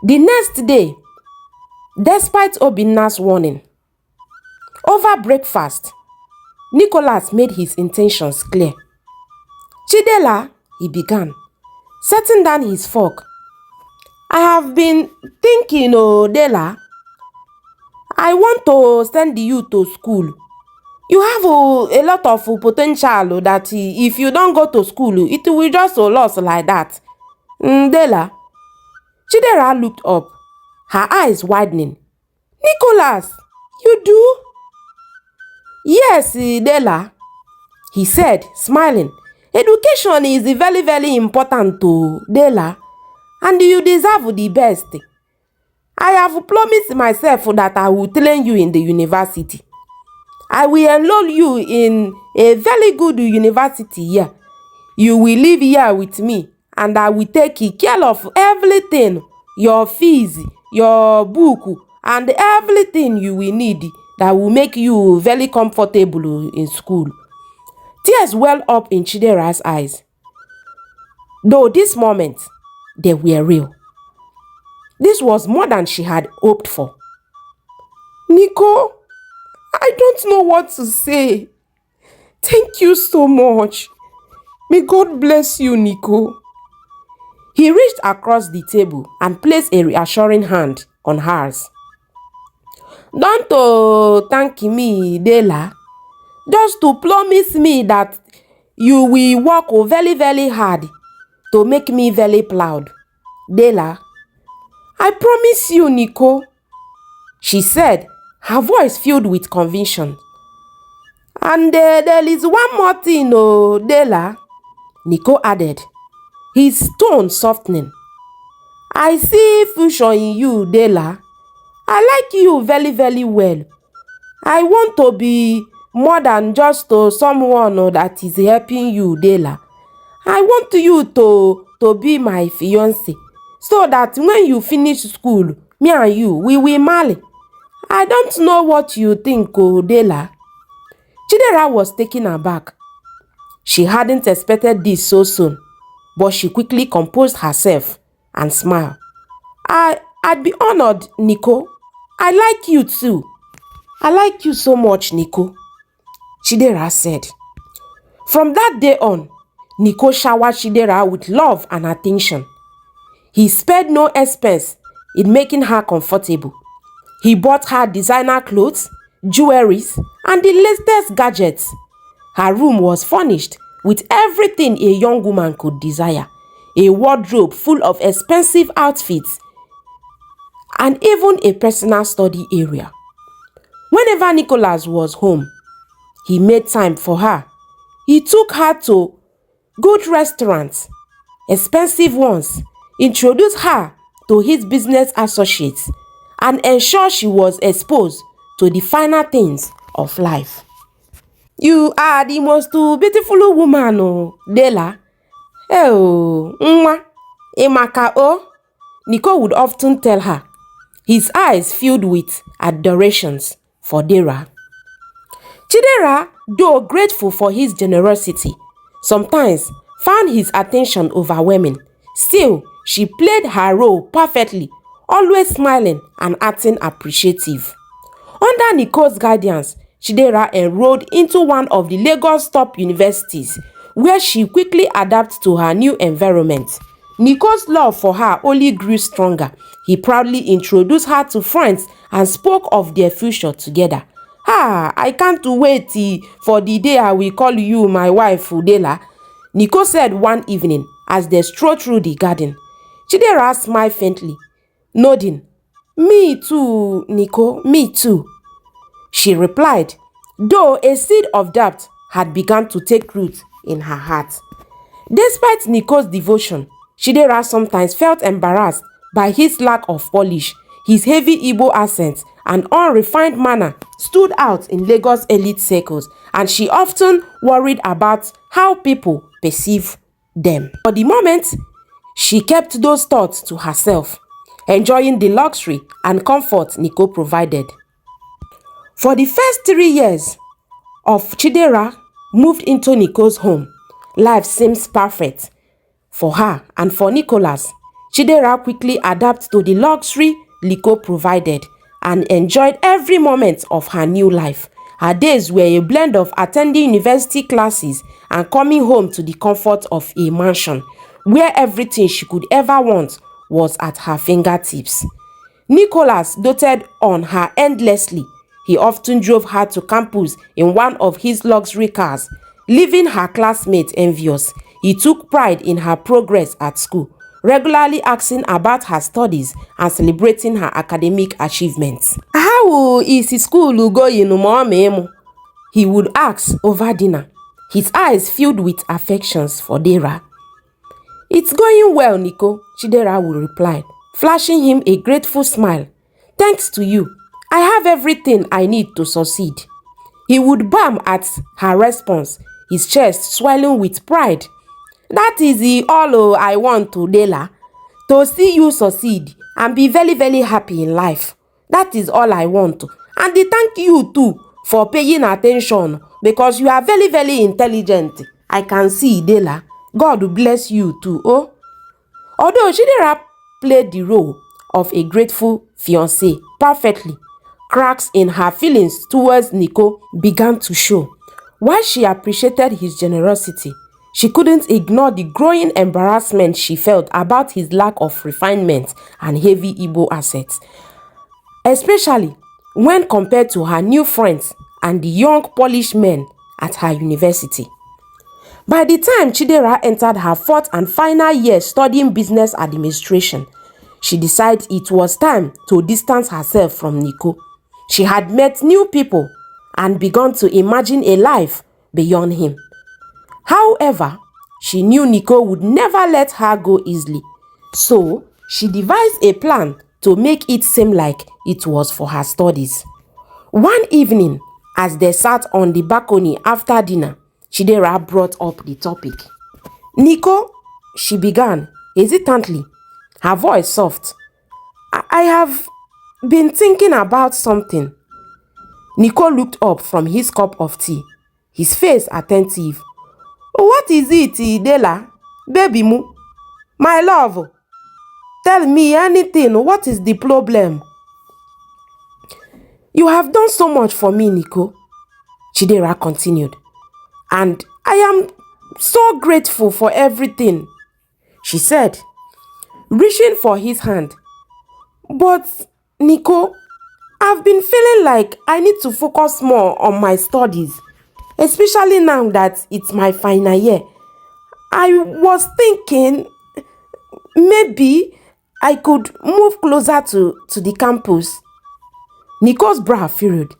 The next day, despite Obinna's warning, over breakfast, Nicholas made his intentions clear. Chidera, he began, setting down his fork. I have been thinking, Dela, I want to send you to school. You have a lot of potential that if you don't go to school, it will just lost like that. Dela. Chidera looked up, her eyes widening. Nicholas, you do? Yes, Dela, he said, smiling. Education is very, very important to Dela, and you deserve the best. I have promised myself that I will train you in the university. I will enroll you in a very good university here. You will live here with me, and I will take care of everything, your fees, your book, and everything you will need that will make you very comfortable in school. Tears welled up in Chidera's eyes. Though this moment, they were real. This was more than she had hoped for. Nico, I don't know what to say. Thank you so much. May God bless you, Nico. He reached across the table and placed a reassuring hand on hers. Don't thank me, Dela. Just to promise me that you will work very, very hard to make me very proud. Dela, I promise you, Nico, she said, her voice filled with conviction. And there is one more thing, Dela, Nico added, his tone softening. I see future in you, Dela. I like you very, very well. I want to be more than just someone that is helping you, Dela. I want you to be my fiancé, so that when you finish school, me and you, we will marry. I don't know what you think, Dela. Chidera was taken aback. She hadn't expected this so soon, but she quickly composed herself and smiled. I'd be honored, Nico. I like you too. I like you so much, Nico, Chidera said. From that day on, Nico showered Chidera with love and attention. He spared no expense in making her comfortable. He bought her designer clothes, jewelry, and the latest gadgets. Her room was furnished with everything a young woman could desire. A wardrobe full of expensive outfits, and even a personal study area. Whenever Nicholas was home, he made time for her. He took her to good restaurants, expensive ones, introduced her to his business associates, and ensured she was exposed to the finer things of life. You are the most beautiful woman, Dela. Oh, Emaka, Nico would often tell her, his eyes filled with adorations for Dera. Chidera, though grateful for his generosity, sometimes found his attention overwhelming. Still, she played her role perfectly, always smiling and acting appreciative. Under Nico's guidance, Chidera enrolled into one of the Lagos top universities, where she quickly adapted to her new environment. Nico's love for her only grew stronger. He proudly introduced her to friends and spoke of their future together. I can't wait for the day I will call you my wife, Dela, Nico said one evening as they strolled through the garden. Chidera smiled faintly, nodding. Me too, Nico, me too, she replied, though a seed of doubt had begun to take root in her heart. Despite Nico's devotion, Chidera sometimes felt embarrassed by his lack of polish. His heavy Igbo accent and unrefined manner stood out in Lagos elite circles, and she often worried about how people perceive them. For the moment, she kept those thoughts to herself, enjoying the luxury and comfort Nico provided. For the first 3 years of Chidera moved into Nico's home, life seems perfect for her and for Nicholas. Chidera quickly adapted to the luxury Liko provided and enjoyed every moment of her new life. Her days were a blend of attending university classes and coming home to the comfort of a mansion, where everything she could ever want was at her fingertips. Nicholas doted on her endlessly. He often drove her to campus in one of his luxury cars, leaving her classmates envious. He took pride in her progress at school, regularly asking about her studies and celebrating her academic achievements. How is school going, Mom? He would ask over dinner, his eyes filled with affections for Dera. It's going well, Nico, Chidera would reply, flashing him a grateful smile. Thanks to you, I have everything I need to succeed. He would bam at her response, his chest swelling with pride. That is all I want to Dela, to see you succeed and be very, very happy in life. That is all I want. And thank you too for paying attention because you are very, very intelligent. I can see, Dela. God will bless you too, oh. Although Chidera played the role of a grateful fiancé perfectly, cracks in her feelings towards Nico began to show. While she appreciated his generosity, she couldn't ignore the growing embarrassment she felt about his lack of refinement and heavy Igbo assets, especially when compared to her new friends and the young Polish men at her university. By the time Chidera entered her fourth and final year studying business administration, she decided it was time to distance herself from Nico. She had met new people and begun to imagine a life beyond him. However, she knew Nico would never let her go easily, so she devised a plan to make it seem like it was for her studies. One evening, as they sat on the balcony after dinner, Chidera brought up the topic. Nico, she began hesitantly, her voice soft. I have been thinking about something. Nico looked up from his cup of tea, his face attentive. What is it, Dela? Baby mu? My love, tell me anything. What is the problem? You have done so much for me, Nico, Chidera continued. And I am so grateful for everything, she said, reaching for his hand. But, Nico, I've been feeling like I need to focus more on my studies, especially now that it's my final year. I was thinking maybe I could move closer to the campus. Nico's brow furrowed.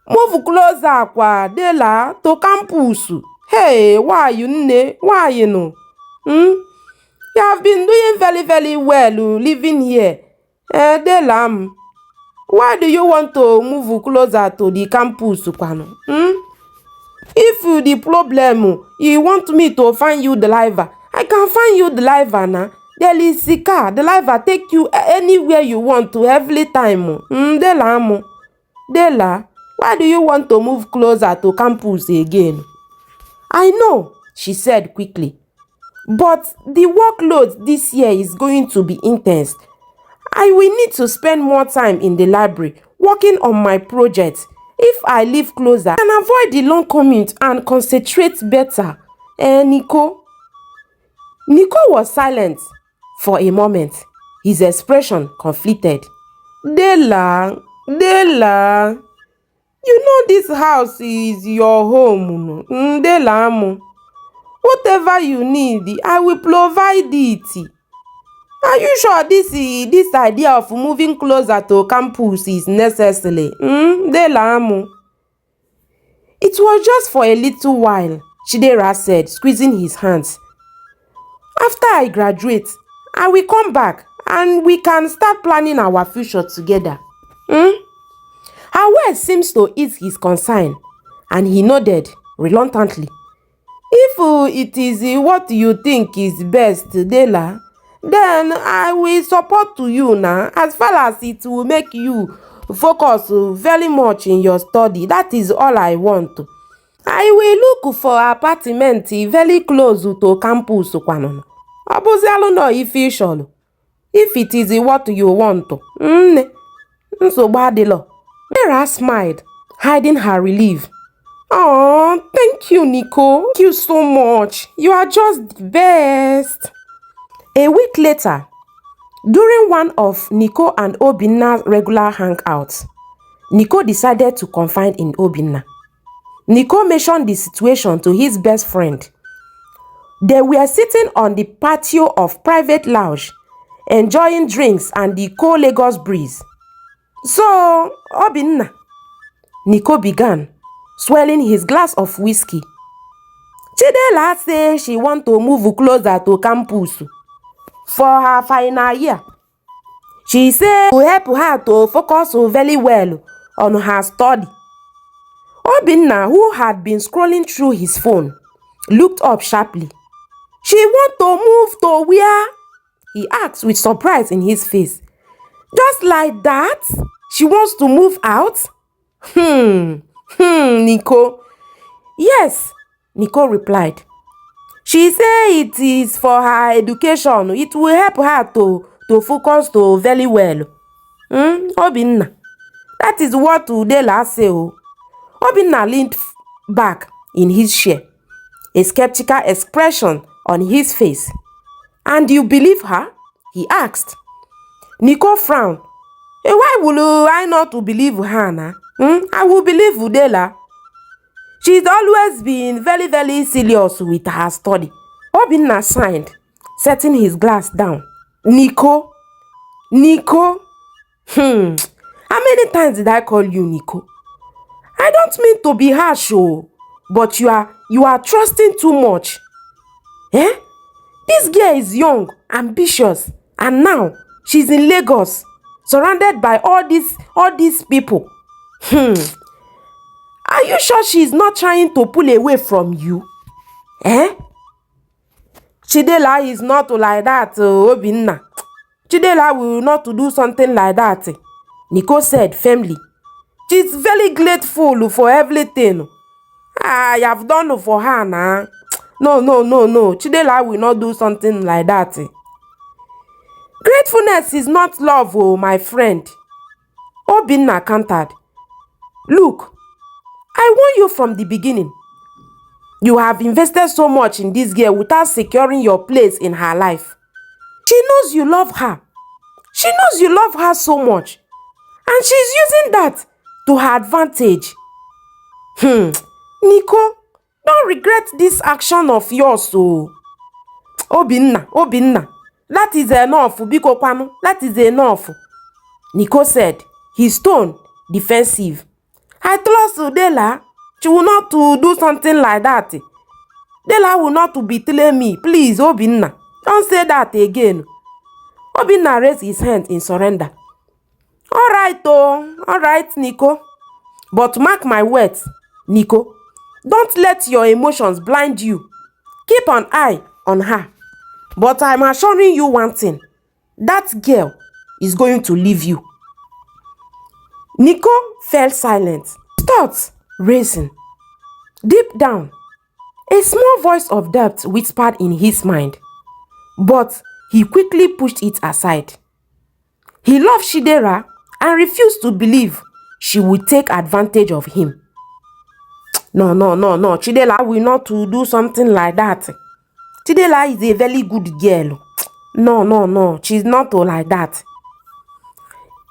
Move closer, kwa Dela, to campus. Hey, why you nne? Why you know? You have been doing very, very well living here. Dela, why do you want to move closer to the campus, kwano? If the problem, you want me to find you the driver, I can find you the driver now. There is a car, the driver take you anywhere you want to every time. Dela, why do you want to move closer to campus again? I know, she said quickly, but the workload this year is going to be intense. I will need to spend more time in the library working on my project. If I live closer, I can avoid the long commute and concentrate better. Nico? Nico was silent for a moment, his expression conflicted. Dela, you know this house is your home. Dela, whatever you need, I will provide it. Are you sure this idea of moving closer to campus is necessary? Dela, it was just for a little while, Chidera said, squeezing his hands. After I graduate, I will come back and we can start planning our future together. Her words seems to ease his concern, and he nodded reluctantly. If it is what you think is best, Dela, then I will support to you now, as far as it will make you focus very much in your study. That is all I want. I will look for apartment very close to campus. Abuzialu no ifishol. if it is what you want. Chidera smiled, hiding her relief. Oh, thank you, Nico. Thank you so much. You are just the best. A week later, during one of Nico and Obinna's regular hangouts, Nico decided to confide in Obinna. Nico mentioned the situation to his best friend. They were sitting on the patio of private lounge, enjoying drinks and the cold Lagos breeze. So, Obinna, Nico began, swelling his glass of whiskey. Chidera said she want to move closer to campus for her final year. She said to help her to focus very well on her study. Obinna, who had been scrolling through his phone, looked up sharply. She want to move to where? He asked with surprise in his face. Just like that? She wants to move out? Nico. Yes, Nico replied. She said it is for her education. It will help her to focus to very well. Obinna. That is what Chidera said. Obinna leaned back in his chair, a skeptical expression on his face. And you believe her? He asked. Nico frowned. Why would I not believe her now? I will believe Chidera. She's always been very, very serious with her study. Obinna sighed, setting his glass down. Nico? How many times did I call you Nico? I don't mean to be harsh, but you are trusting too much. This girl is young, ambitious, and now she's in Lagos, surrounded by all these people. Are you sure she's not trying to pull away from you? Chidera is not like that, Obinna. Chidera will not do something like that, Nico said firmly. She's very grateful for everything I have done for her now. No. Chidera will not do something like that. Gratefulness is not love, my friend. Obinna countered. Look, I warned you from the beginning. You have invested so much in this girl without securing your place in her life. She knows you love her. She knows you love her so much. And she's using that to her advantage. Nico, don't regret this action of yours. Obinna, that is enough. Biko kwanu, that is enough. Nico said, his tone defensive. I trust Chidera. She will not do something like that. Chidera will not betray me. Please, Obinna, don't say that again. Obinna raised his hand in surrender. All right, Nico. But mark my words, Nico. Don't let your emotions blind you. Keep an eye on her. But I'm assuring you one thing. That girl is going to leave you. Nico fell silent, thoughts racing. Deep down, a small voice of doubt whispered in his mind. But he quickly pushed it aside. He loved Chidera and refused to believe she would take advantage of him. No. Chidera will not do something like that. Chidera is a very good girl. No. She's not like that.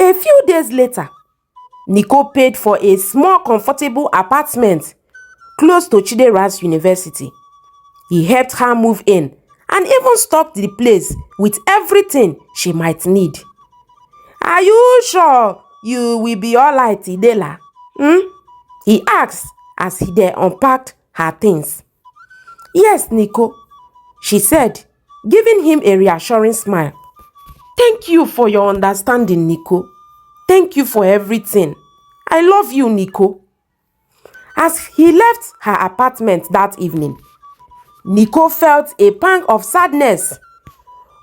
A few days later, Nico paid for a small, comfortable apartment close to Chidera's university. He helped her move in and even stocked the place with everything she might need. Are you sure you will be all right, Chidera? He asked as they unpacked her things. Yes, Nico, she said, giving him a reassuring smile. Thank you for your understanding, Nico. Thank you for everything. I love you, Nico. As he left her apartment that evening, Nico felt a pang of sadness,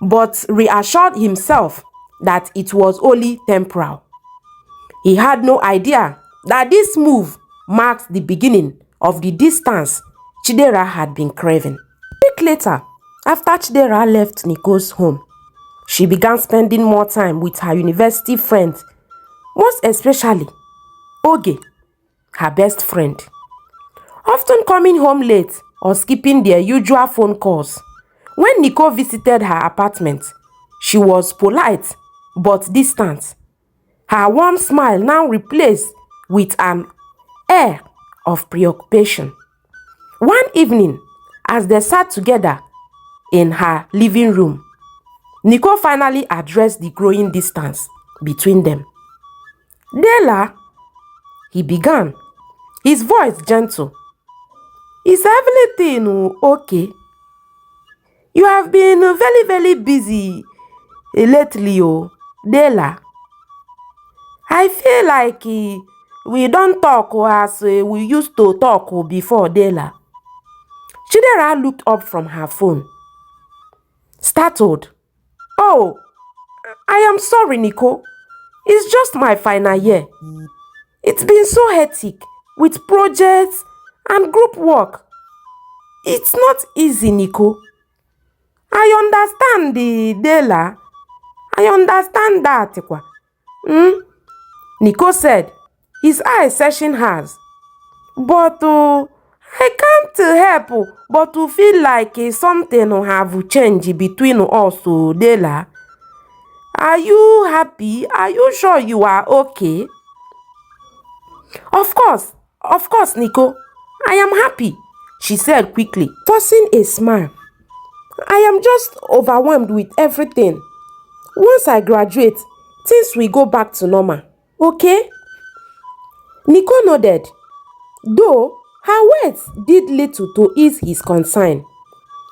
but reassured himself that it was only temporal. He had no idea that this move marked the beginning of the distance Chidera had been craving. A week later, after Chidera left Nico's home, She began spending more time with her university friends, most especially Oge, her best friend, often coming home late or skipping their usual phone calls. When Nicole visited her apartment, she was polite but distant, her warm smile now replaced with an air of preoccupation. One evening, as they sat together in her living room, Nicole finally addressed the growing distance between them. "Dela," he began, his voice gentle, "is everything okay? You have been very, very busy lately, Dela. I feel like we don't talk as we used to talk before, Dela." Chidera looked up from her phone, startled. "Oh, I am sorry, Nico. It's just my final year. It's been so hectic with projects and group work. It's not easy, Nico. I understand Dela. I understand that. Nico said, his eyes searching hers. "But I can't help but to feel like something have changed between us, Dela. Are you happy? Are you sure you are okay?" Of course, Nico. I am happy," she said quickly, forcing a smile. "I am just overwhelmed with everything. Once I graduate, things will go back to normal, okay?" Nico nodded, though her words did little to ease his concern.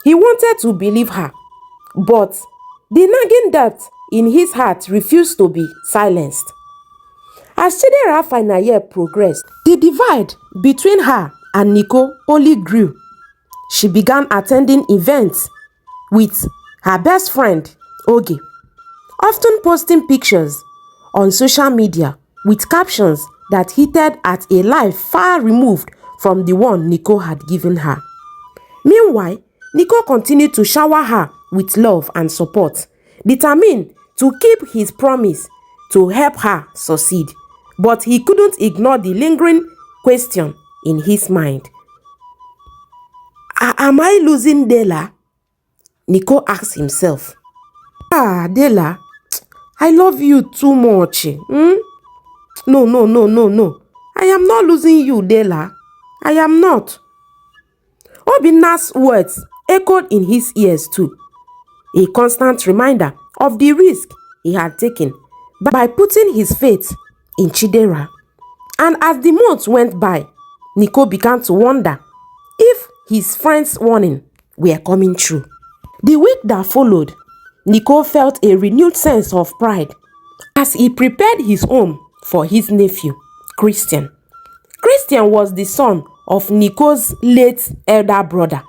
He wanted to believe her, but the nagging doubt in his heart refused to be silenced. As Chidera's final year progressed, the divide between her and Nico only grew. She began attending events with her best friend, Oge, often posting pictures on social media with captions that hinted at a life far removed from the one Nico had given her. Meanwhile, Nico continued to shower her with love and support, determined to keep his promise to help her succeed. But he couldn't ignore the lingering question in his mind. Am I losing Dela?" Nico asked himself. Dela, I love you too much. No. I am not losing you, Dela. I am not." Obinna's words echoed in his ears too, a constant reminder of the risk he had taken by putting his faith in Chidera. And as the months went by, Nico began to wonder if his friend's warning were coming true. The week that followed, Nico felt a renewed sense of pride as he prepared his home for his nephew, Christian. Christian was the son of Nico's late elder brother,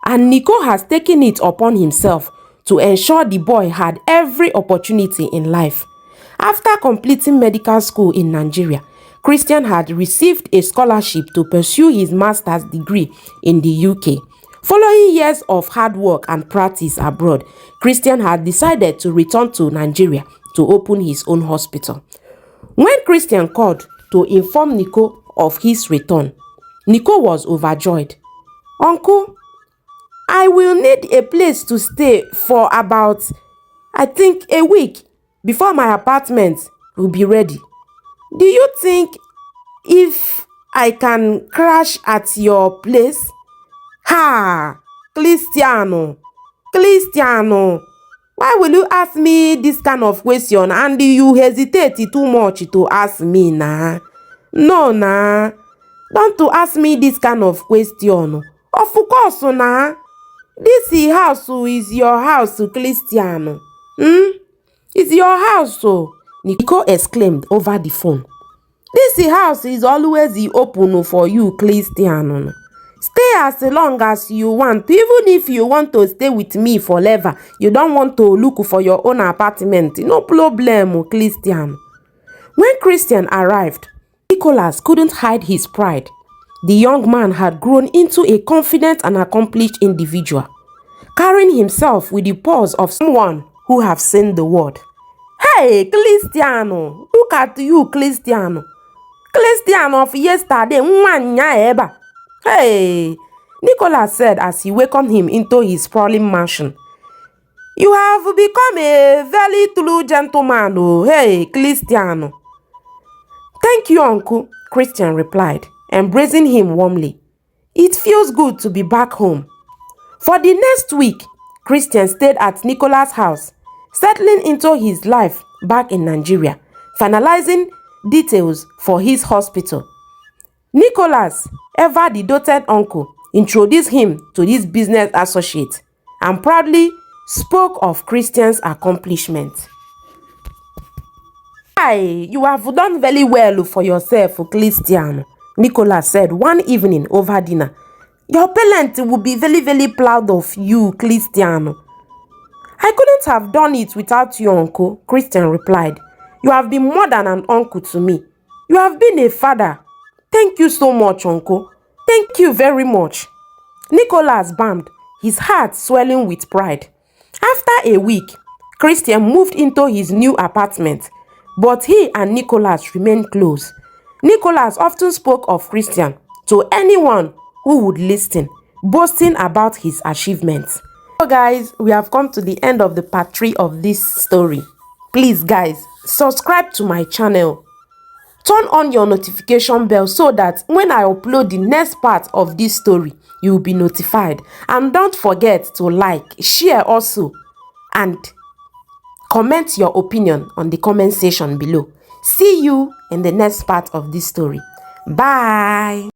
and Nico has taken it upon himself to ensure the boy had every opportunity in life. After completing medical school in Nigeria, Christian had received a scholarship to pursue his master's degree in the UK. Following years of hard work and practice abroad, Christian had decided to return to Nigeria to open his own hospital. When Christian called to inform Nico of his return, Nico was overjoyed. "Uncle, I will need a place to stay for about, I think, a week before my apartment will be ready. Do you think if I can crash at your place?" Cristiano, why will you ask me this kind of question and you hesitate too much to ask me now? No, don't to ask me this kind of question. Of course, this house is your house, Cristiano. It's your house, Nico exclaimed over the phone. "This house is always open for you, Cristiano. Stay as long as you want. Even if you want to stay with me forever, you don't want to look for your own apartment. No problem, Cristiano." When Christian arrived, Nicholas couldn't hide his pride. The young man had grown into a confident and accomplished individual, carrying himself with the pose of someone who have seen the world. Hey, Cristiano, look at you, Cristiano. Cristiano of yesterday, Hey, Nicholas said as he welcomed him into his sprawling mansion. You have become a very true gentleman, oh, hey, Cristiano. Thank you, Uncle, Christian replied, embracing him warmly. It feels good to be back home. For the next week, Christian stayed at Nicholas' house, settling into his life back in Nigeria, finalizing details for his hospital. Nicholas, ever the doted uncle, introduced him to his business associate and proudly spoke of Christian's accomplishments. Hi, you have done very well for yourself, Cristiano, Nicholas said one evening over dinner. Your parents will be very, very proud of you, Cristiano. I couldn't have done it without you, Uncle, Christian replied. You have been more than an uncle to me. You have been a father. Thank you so much, Uncle. Thank you very much. Nicholas beamed, his heart swelling with pride. After a week, Christian moved into his new apartment, but he and Nicholas remained close. Nicholas often spoke of Christian to anyone who would listen, boasting about his achievements. So guys, we have come to the end of the part 3 of this story. Please guys, subscribe to my channel. Turn on your notification bell so that when I upload the next part of this story, you will be notified. And don't forget to like, share also, and comment your opinion on the comment section below. See you in the next part of this story. Bye.